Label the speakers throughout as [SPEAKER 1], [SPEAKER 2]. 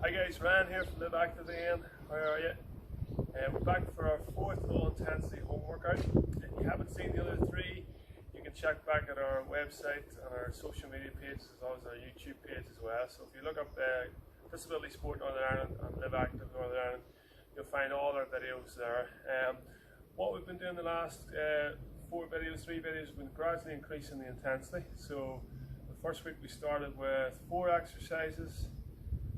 [SPEAKER 1] Hi guys, Ryan here from Live Active again. How are you? We're back for our fourth low intensity home workout. If you haven't seen the other three, you can check back at our website and our social media pages as well as our YouTube page as well. So if you look up Disability Sport Northern Ireland and Live Active Northern Ireland, you'll find all our videos there. What we've been doing the last three videos, we've been gradually increasing the intensity. So the first week we started with 4 exercises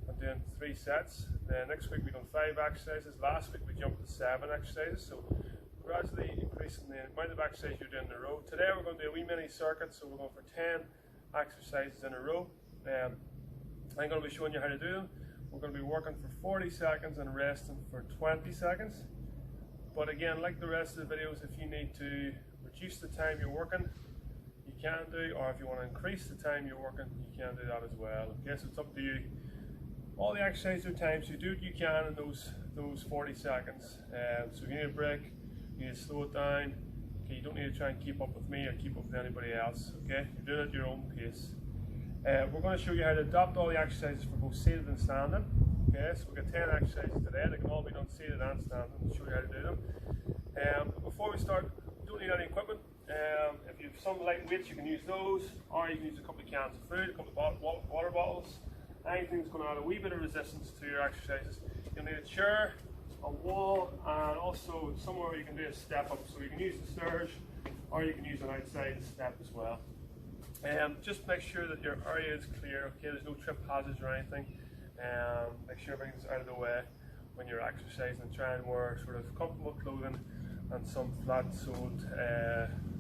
[SPEAKER 1] and doing 3 sets. Then next week we done 5 exercises. Last week we jumped to 7 exercises. So gradually increasing the amount of exercises you're doing in a row. Today we're going to do a wee mini circuit, so we're going for 10 exercises in a row. I'm going to be showing you how to do them. We're going to be working for 40 seconds and resting for 20 seconds. But again, like the rest of the videos, if you need to reduce the time you're working, you can do, or if you want to increase the time you're working, you can do that as well. Okay, so it's up to you. All the exercises are timed, so you do what you can in those 40 seconds. So if you need a break, you need to slow it down. Okay, you don't need to try and keep up with me or keep up with anybody else. Okay, you're doing it at your own pace. We're going to show you how to adapt all the exercises for both seated and standing. Okay, so we've got 10 exercises today. They can all be done seated and standing. We'll show you how to do them. Before we start, you don't need any equipment. If you have some light weights, you can use those, or you can use a couple of cans of food, a couple of water bottles. Anything that's going to add a wee bit of resistance to your exercises. You'll need a chair, a wall, and also somewhere where you can do a step up. So you can use the stairs, or you can use an outside step as well. Just make sure that your area is clear. Okay, there's no trip hazards or anything. Make sure everything's out of the way when you're exercising, and try and wear sort of comfortable clothing and some flat-soled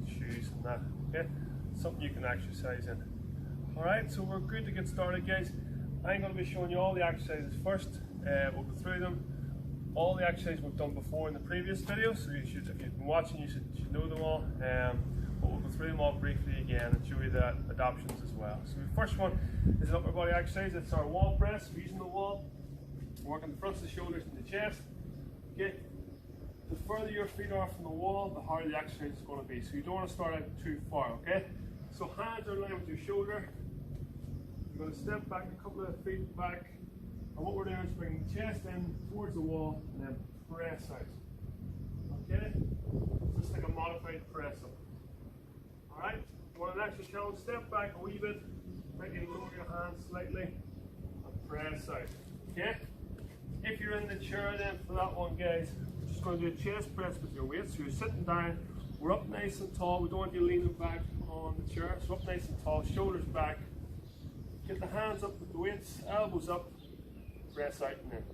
[SPEAKER 1] shoes and that. Okay, something you can exercise in. All right, so we're good to get started, guys. I'm going to be showing you all the exercises first. We'll go through them. All the exercises we've done before in the previous video, so you should, if you've been watching, you should know them all. But we'll go through them all briefly again and show you the adoptions as well. So the first one is an upper body exercise. It's our wall press. We're using the wall, working the fronts of the shoulders and the chest. Okay. The further your feet are from the wall, the harder the exercise is going to be. So you don't want to start out too far. Okay. So hands are in line with your shoulder. You're going to step back a couple of feet back, and what we're doing is bringing the chest in towards the wall and then press out. Okay? Just like a modified press up. Alright? Want an extra challenge? Step back a wee bit, maybe lower your hands slightly, and press out. Okay? If you're in the chair then for that one, guys, we're just going to do a chest press with your weights. So you're sitting down, we're up nice and tall, we don't want you leaning back on the chair, so up nice and tall, shoulders back. Get the hands up with the weights, elbows up, press out and in.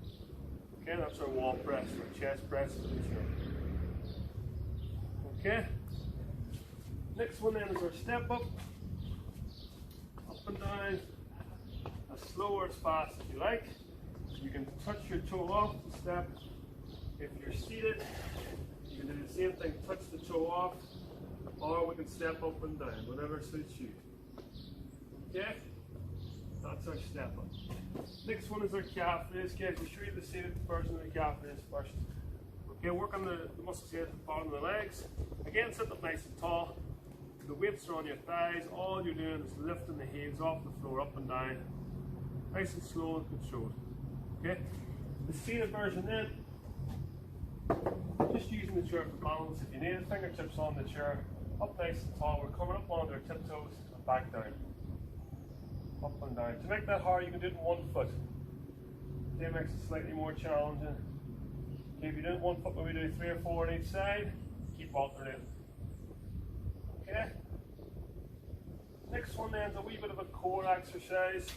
[SPEAKER 1] Okay, that's our wall press, or chest press for the chair. Okay. Next one then is our step up and down, as slow or as fast as you like. You can touch your toe off the step. If you're seated, you can do the same thing, touch the toe off, or we can step up and down, whatever suits you. Okay? That's our step up. Next one is our calf raise. Guys, we'll show you the seated version of the calf raise first. Okay, work on the muscles here at the bottom of the legs. Again, sit up nice and tall. The weights are on your thighs. All you're doing is lifting the heels off the floor, up and down. Nice and slow and controlled. Okay? The seated version then, just using the chair for balance. If you need it, fingertips on the chair, up nice and tall. We're coming up onto our tiptoes and back down. Up and down. To make that hard, you can do it in one foot. That makes it slightly more challenging. Okay, if you do it in one foot, maybe do 3 or 4 on each side. Keep alternating. Okay. Next one then is a wee bit of a core exercise.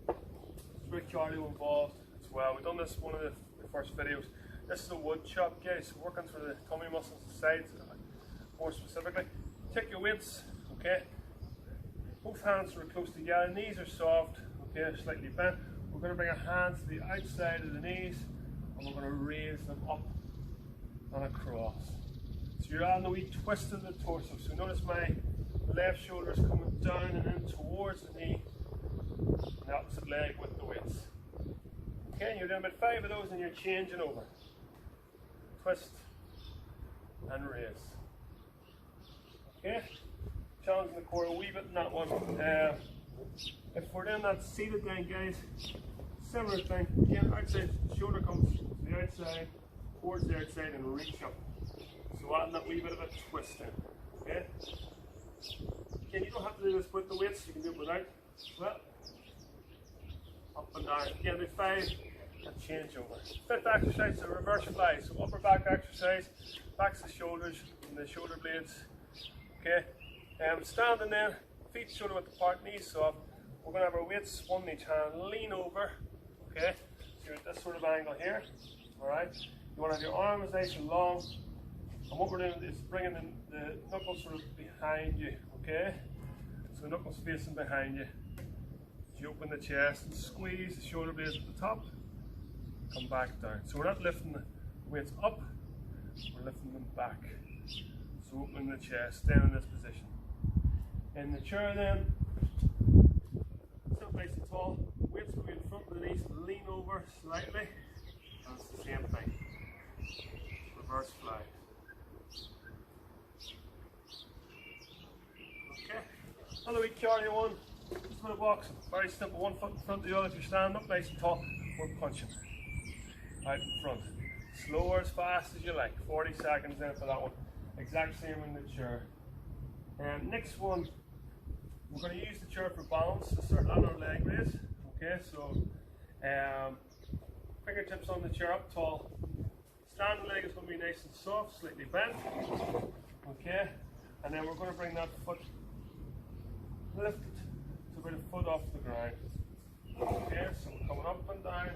[SPEAKER 1] It's very cardio involved as well. We've done this one of the first videos. This is a wood chop, guys. Working for the tummy muscles, the sides, more specifically. Take your weights. Okay. Both hands are close together, knees are soft, okay, slightly bent. We're going to bring our hands to the outside of the knees and we're going to raise them up and across. So you're adding a wee twist in the torso. So notice my left shoulder is coming down and in towards the knee, and the opposite leg with the weights. Okay, you're doing about 5 of those and you're changing over. Twist and raise. Okay? Challenging the core a wee bit in that one. If we're doing that seated then, guys, Similar thing, again, outside, shoulder comes to the outside, towards the outside and reach up. So adding that wee bit of a twist in, okay? Again, you don't have to do this with the weights, you can do it without. Well, up and down, again do 5 and change over. 5th exercise is a reverse fly, so upper back exercise, backs the shoulders and the shoulder blades, okay? Standing there, feet shoulder width apart, knees soft. We're going to have our weights, one in each hand, lean over, okay? So you're at this sort of angle here, alright? You want to have your arms nice and long, and what we're doing is bringing in the knuckles sort of behind you, okay? So the knuckles facing behind you. As you open the chest and squeeze the shoulder blades at the top, come back down. So we're not lifting the weights up, we're lifting them back. So opening the chest, staying in this position. In the chair then, sit nice and tall, weights will be in front of the knees, lean over slightly, and it's the same thing. Reverse fly. Okay, another wee cardio one, just a bit of boxing, very simple, one foot in front of the other. If you're standing up nice and tall, we're punching out in front. Slow or as fast as you like, 40 seconds in for that one. Exact same in the chair. And next one, we're going to use the chair for balance to start on our leg raise. Okay, so fingertips on the chair up tall. Standing leg is going to be nice and soft, slightly bent. Okay, and then we're going to bring that foot lifted to about a foot off the ground. Okay, so we're coming up and down.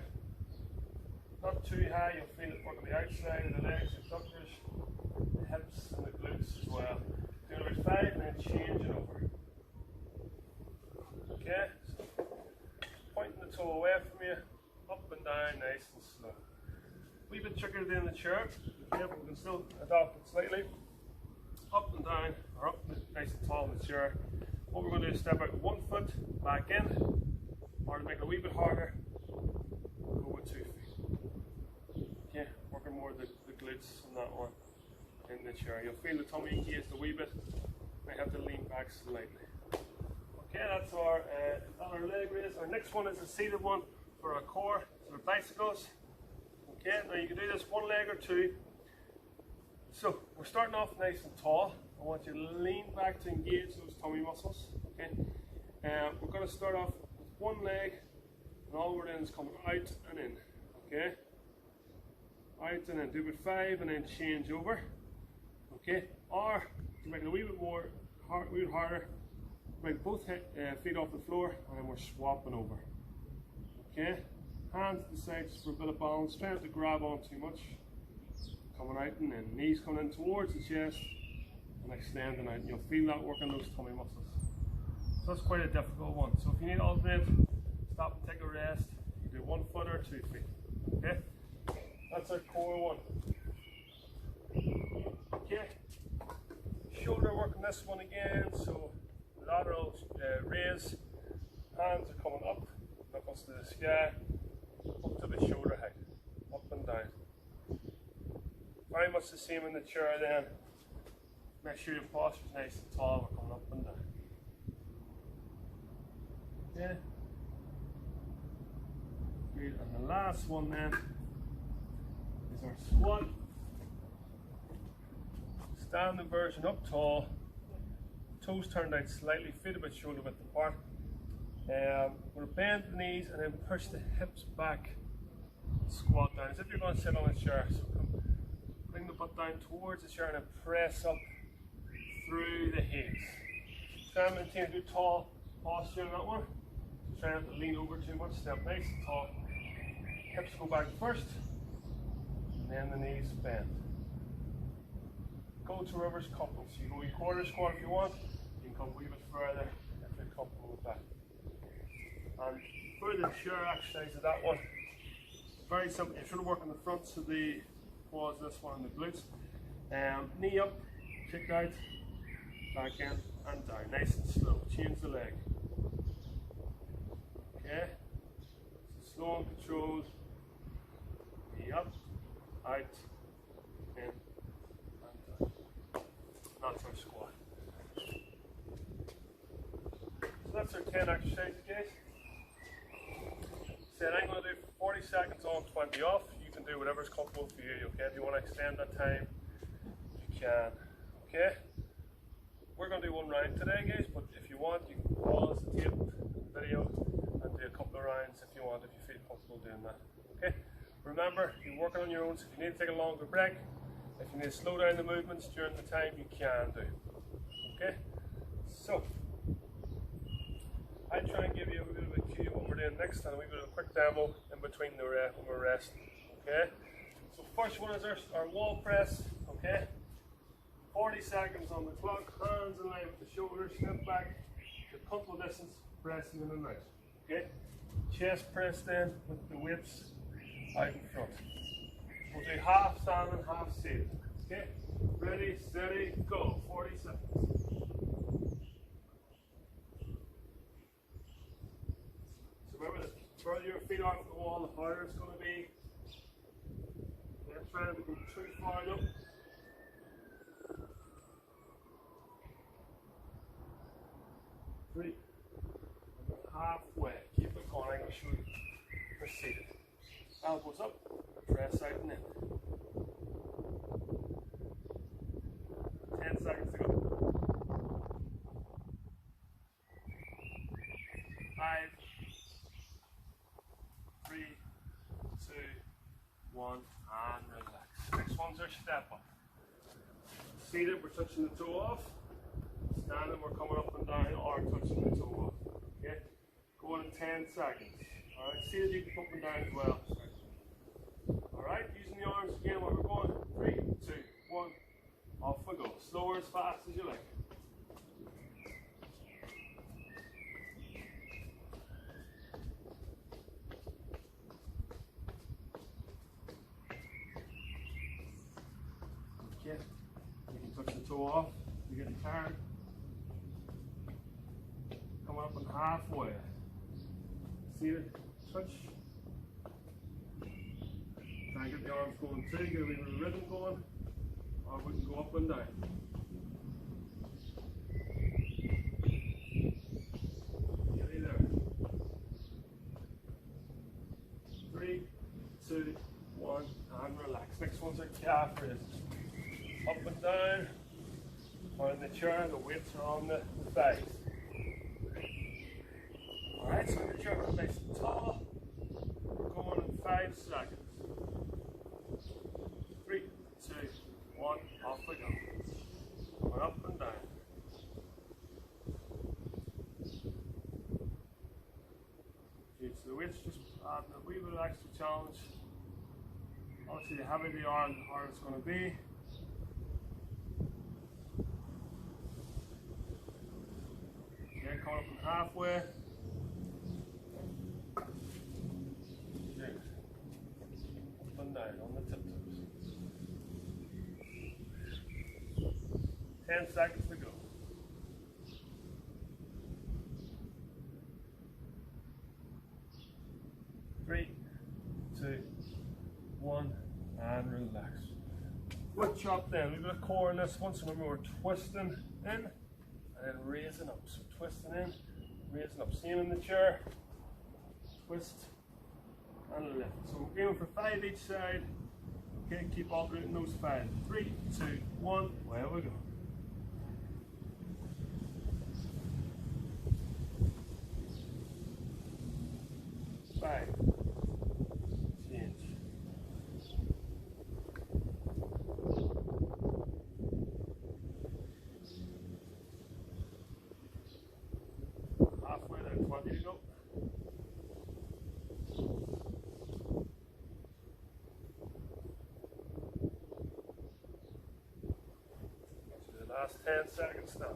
[SPEAKER 1] Not too high, you'll feel it work on the outside of the legs, the abductors, the hips and the glutes as well. Doing about 5 and then change it over. Okay, so pointing the toe away from you, up and down, nice and slow. A wee bit trickier than the chair, okay, but we can still adopt it slightly. Up and down, or up nice and tall in the chair. What we're going to do is step out 1 foot, back in, or to make it a wee bit harder, go with 2 feet. Okay, working more the glutes on that one in the chair. You'll feel the tummy engaged a wee bit, might have to lean back slightly. Okay, that's our leg raise. Our next one is a seated one for our core, so our bicycles. Okay, now you can do this one leg or two. So we're starting off nice and tall. I want you to lean back to engage those tummy muscles. Okay, we're going to start off with one leg, and all we're doing is coming out and in. Okay, out and in. Do about 5 and then change over. Okay, or to make it a wee bit more, a wee bit harder, bring both feet off the floor, and then we're swapping over. Okay, hands to the side just for a bit of balance. Try not to grab on too much. Coming out and in. Knees coming in towards the chest and extending out. And you'll feel that working those tummy muscles. So that's quite a difficult one. So if you need alternate, stop and take a rest. You can do 1 foot or 2 feet. Okay, that's our core one. Okay, shoulder work on this one again. So lateral raise, hands are coming up, knuckles to the sky, up to the shoulder height, up and down. Very much the same in the chair then. Make sure your posture is nice and tall, we're coming up and down. Okay. Good, and the last one then is our squat. Standing version up tall, toes turned out slightly, feet a bit shoulder width apart. We're going to bend the knees and then push the hips back, squat down as if you're going to sit on a chair. So bring the butt down towards the chair and then press up through the hips. Try and maintain a good tall posture on that one. Try not to lean over too much, step nice and tall. Hips go back first, and then the knees bend. Go to reverse couple. So you go a quarter squat if you want. You can come a wee bit further if you're comfortable with that. And for the chair exercise of that one, very simple. You should work on the fronts of the quads, this one, and the glutes. Knee up, kick out, back in and down. Nice and slow. Change the leg. Okay. So slow and controlled. Knee up, out, in, and down. That's our squat. So that's our 10 exercises, guys. Said I'm going to do 40 seconds on, 20 off. You can do whatever's comfortable for you, okay? If you want to extend that time, you can, okay? We're going to do one round today, guys, but if you want, you can pause the tape video and do a couple of rounds if you want, if you feel comfortable doing that, okay? Remember, you're working on your own, so if you need to take a longer break, if you need to slow down the movements during the time, you can do, okay? So, I'll try and give you a bit of a cue what we're doing next and a wee bit of a quick demo in between when we're resting, okay? So first one is our wall press, okay? 40 seconds on the clock, hands in line with the shoulders, step back to comfortable distance, pressing in and out, okay? Chest press then with the weights out in front. We'll do half standing, half seated, okay? Ready, steady, go, 40 seconds. Remember, the further your feet off the wall, the harder it's going to be. You're not trying to go too far up. Three. Halfway. Keep it going. I'm going to show you. Proceed. Elbows up. Press out and in. 10 seconds to go. 5. 3, 2, 1, and relax. Next one's our step up. Seated, we're touching the toe off. Standing, we're coming up and down or touching the toe off. Okay? Going in 10 seconds. Alright, seated, you can come up and down as well. Alright, using the arms again while we're going. 3, 2, 1, off we go. Slower as fast as you like. You can touch the toe off, you get tired. Coming up and halfway. See it? Touch. Try and get the arms going too, get a wee bit of rhythm going, or we can go up and down. Nearly there. 3, 2, 1, and relax. Next one's our calf raises. Up and down, or in the chair, the weights are on the thighs. Alright, so in the chair, we're nice and tall. We're going in 5 seconds. 3, 2, 1, off we go. Going up and down. Okay, so the weights just adding a wee bit of extra challenge. Obviously, the heavier the arm, the harder it's going to be. Coming up and halfway. Good. Up and down on the tiptoes. 10 seconds to go. 3, 2, 1, and relax. Foot chop then. We've got a core in this one, so remember we're twisting in and then raising up. So twisting in, raising up. Same in the chair. Twist and lift. So we're aiming for 5 each side. Okay, keep alternating those 5. 3, 2, 1, away we go. Five. Change. Halfway there, 20 to go. The last 10 seconds now.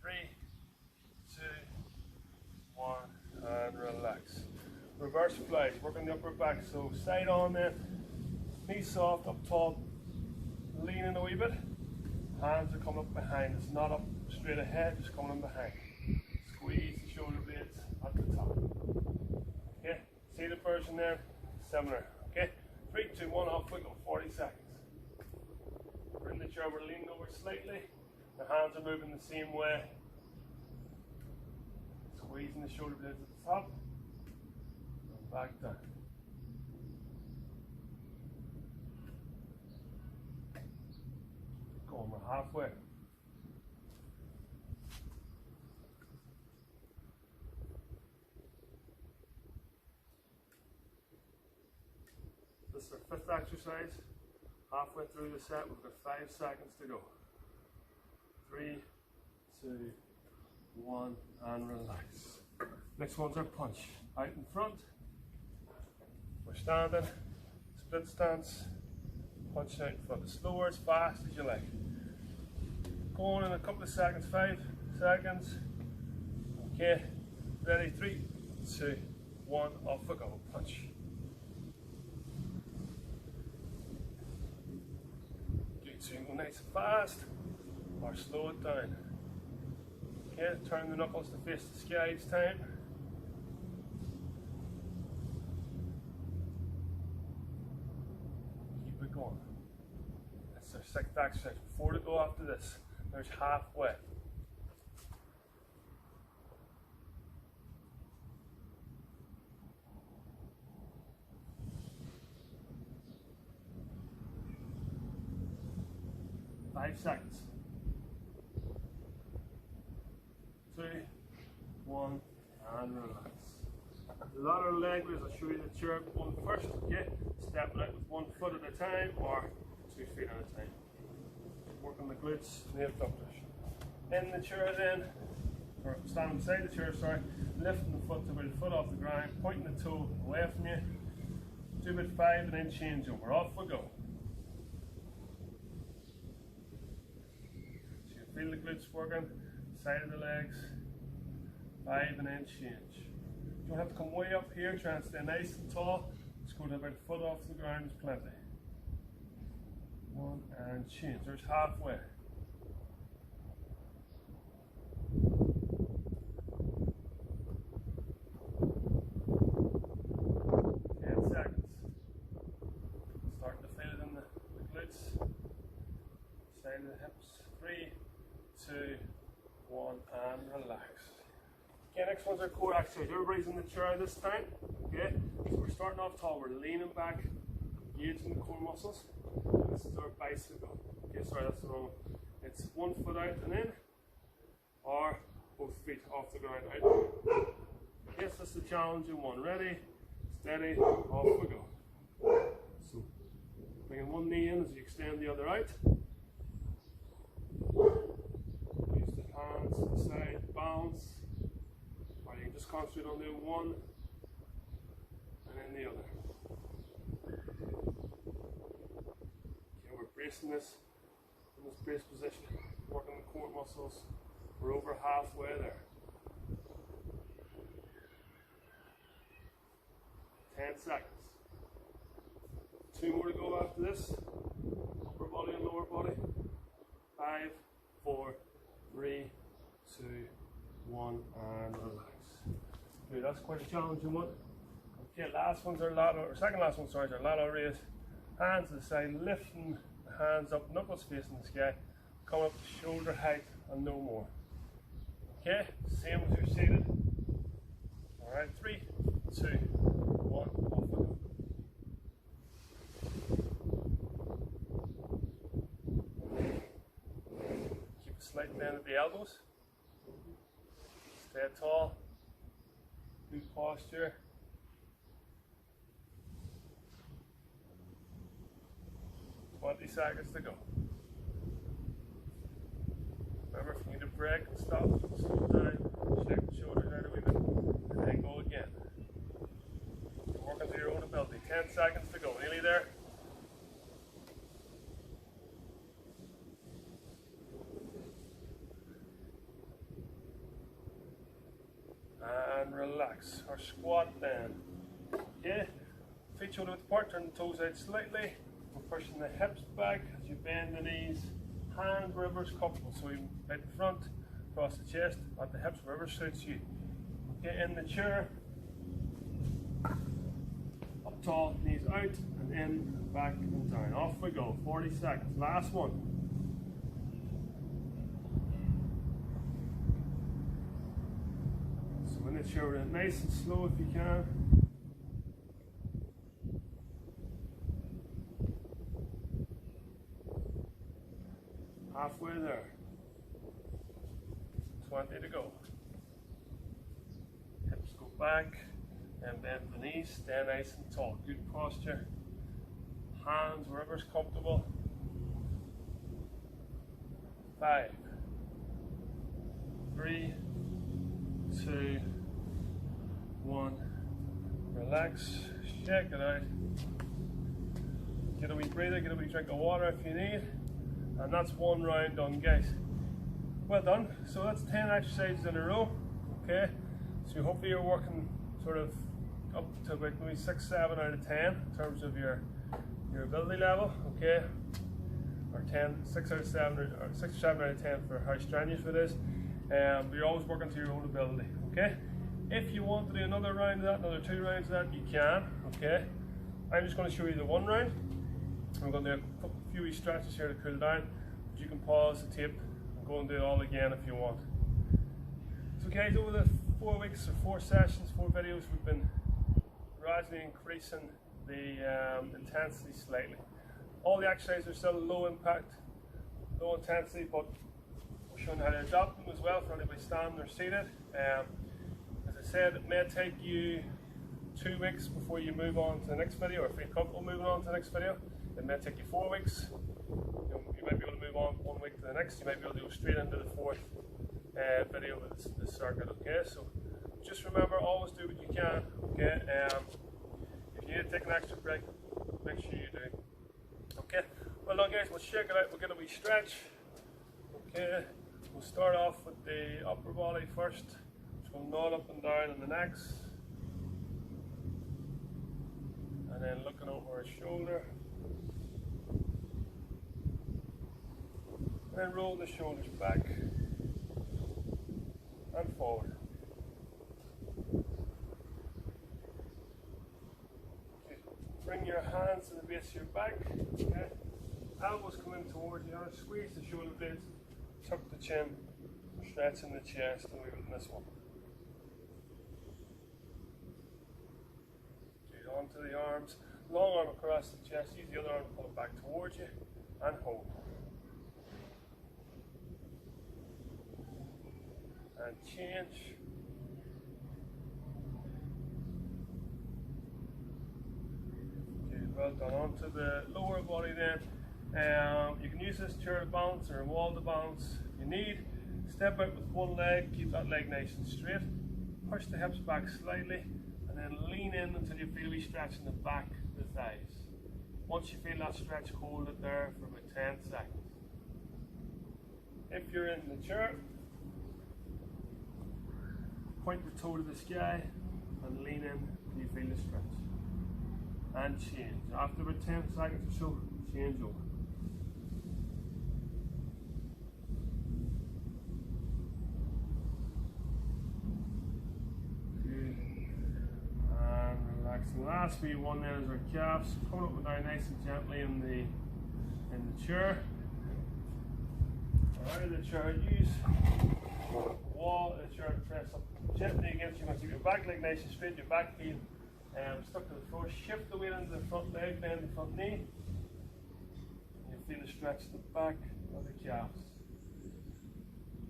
[SPEAKER 1] 3, 2, 1, and relax. Reverse flies, working the upper back. So side on then, knees soft, up tall, leaning a wee bit. Hands are coming up behind. It's not up straight ahead, just coming in behind. Squeeze the shoulder blades at the top. Okay, see the version there? Similar. Okay, 3, 2, 1, off we go. 40 seconds. We're in the chair, we're leaning over slightly. The hands are moving the same way. Squeezing the shoulder blades at the top and back down. Going, we're halfway. This is our 5th exercise. Halfway through the set, we've got 5 seconds to go. 3, 2, 1, and relax. Next one's our punch. Out in front. We're standing. Split stance. Punch out in front. As slow or as fast as you like. Going in a couple of seconds. 5 seconds. Okay. Ready? 3, 2, 1. Off we go. Punch. So you can go nice and fast or slow it down. Okay, turn the knuckles to face the sky each time. Keep it going. That's our 6th exercise. 4 to go after this. There's halfway. Five seconds. 2, 1, and relax. A lot of leg raise. I'll show you the chair going first. Okay, step it out with 1 foot at a time or 2 feet at a time. Working the glutes and the abductors. In the chair then, or standing beside the chair, sorry, lifting the foot to about a foot off the ground, pointing the toe away from you. Do about 5 and then change over. Off we go. Feel the glutes working, side of the legs, 5 and then change. You don't have to come way up here, try and stay nice and tall. Just go to about a foot off the ground is plenty. 1 and change. There's halfway. 10 seconds. Starting to feel it in the glutes, side of the hips. 3, 2, 1, and relax. Okay, next one's our core exercise. Everybody's in the chair this time. Okay, so we're starting off tall. We're leaning back, engaging the core muscles. This is our bicycle. Okay, sorry, that's the wrong one. It's 1 foot out and in, or both feet off the ground out. Yes, that's the challenging one. Ready, steady, off we go. So, bringing one knee in as you extend the other out. Use the hands to the side, bounce, or you can just concentrate on doing one and then the other. Okay, we're bracing this in this brace position, working the core muscles. We're over halfway there. 10 seconds. 2 more to go after this. Upper body and lower body. 5, 4, 3, 2, 1, and relax. Okay, that's quite a challenging one. Okay, last one's our lateral, or second last one, sorry, is our lateral raise. Hands to the side, lifting the hands up, knuckles facing the sky, come up to shoulder height and no more. Okay, same as you're seated. Alright, 3, 2, 1, off we go. Keep a slight bend at the elbows. Stay tall. Good posture. Twenty seconds to go. Remember, if you need a break, stop, slow down, shake the shoulders out a wee bit, and then go again. You're working to your own ability. 10 seconds to go. Nearly there. And relax. Or squat then. Okay? Feet shoulder width apart, turn the toes out slightly. We're pushing the hips back as you bend the knees. Hand wherever's comfortable. So you right in front, across the chest, at the hips, wherever suits you. Get in the chair. Up tall, knees out, and in, and back, and down. Off we go. 40 seconds. Last one. Make sure we're nice and slow if you can. Halfway there. 20 to go. Hips go back and bend the knees. Stay nice and tall. Good posture. Hands wherever's comfortable. 5, 3, 2, 1. Relax. Shake it out. Get a wee breather. Get a wee drink of water if you need. And that's one round done, guys. Well done. So that's 10 exercises in a row. Okay. So hopefully you're working sort of up to about maybe 6, 7 out of 10 in terms of your ability level. Okay. Or 6 out of 7 or 6 or 7 out of 10 for how strenuous it is. But you're always working to your own ability. Okay. If you want to do another round of that, another 2 rounds of that, you can. Okay. I'm just going to show you the 1 round. I'm going to do a few wee stretches here to cool down. But you can pause the tape and go and do it all again if you want. So guys, over the 4 weeks or 4 sessions, 4 videos, we've been gradually increasing the intensity slightly. All the exercises are still low impact, low intensity, but we're showing how to adapt them as well for anybody standing or seated. As I said, it may take you 2 weeks before you move on to the next video, or if you're comfortable moving on to the next video. It may take you 4 weeks. You might be able to move on 1 week to the next. You might be able to go straight into the 4th video of the circuit. Okay, so just remember, always do what you can. Okay, if you need to take an extra break, make sure you do. Okay, well done, guys. We'll shake it out. We'll get a wee stretch. Okay, we'll start off with the upper body first. Just going to nod up and down on the necks, and then looking over our shoulder. And roll the shoulders back and forward. Okay. Bring your hands to the base of your back. Okay. Elbows come in towards you. Squeeze the shoulder blades, tuck the chin, stretching the chest, and we're in this one. Okay, onto the arms. Long arm across the chest. Use the other arm to pull it back towards you and hold. And change. Okay, well done. Onto the lower body then. You can use this chair to balance or a wall to balance if you need. Step out with one leg, keep that leg nice and straight. Push the hips back slightly and then lean in until you feel we stretch in the back of the thighs. Once you feel that stretch, hold it there for about 10 seconds. If you're in the chair, point the toe to the sky and lean in until you feel the stretch. And change. After about 10 seconds or so, change over. Good. And relax. The last wee one then is our calves. Coming up and down nice and gently in the chair. Out of the chair, use the wall of the chair to press up gently against you. Keep your back leg nice and straight, your back heel stuck to the floor. Shift the weight into the front leg, bend the front knee. You feel the stretch in the back of the calves,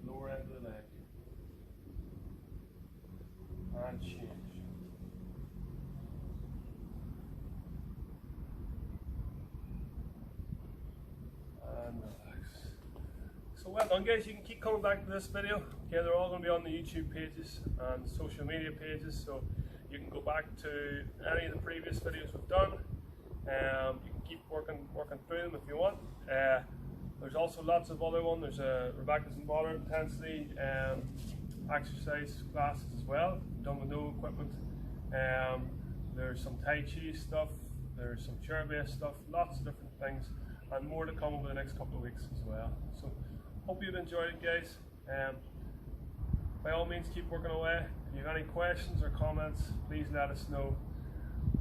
[SPEAKER 1] lower end of the leg, and change. And relax. So well done, guys. You can keep coming back to this video. Okay, they're all going to be on the YouTube pages and social media pages, so you can go back to any of the previous videos we've done. You can keep working through them if you want. There's also lots of other ones. There's Rebecca's and moderate intensity exercise classes as well, done with no equipment. There's some Tai Chi stuff. There's some chair-based stuff. Lots of different things, and more to come over the next couple of weeks as well. So hope you've enjoyed it, guys. By all means, keep working away. If you have any questions or comments, please let us know.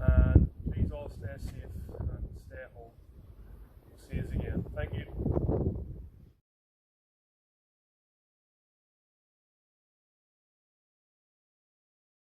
[SPEAKER 1] And please all stay safe and stay home. We'll see you again.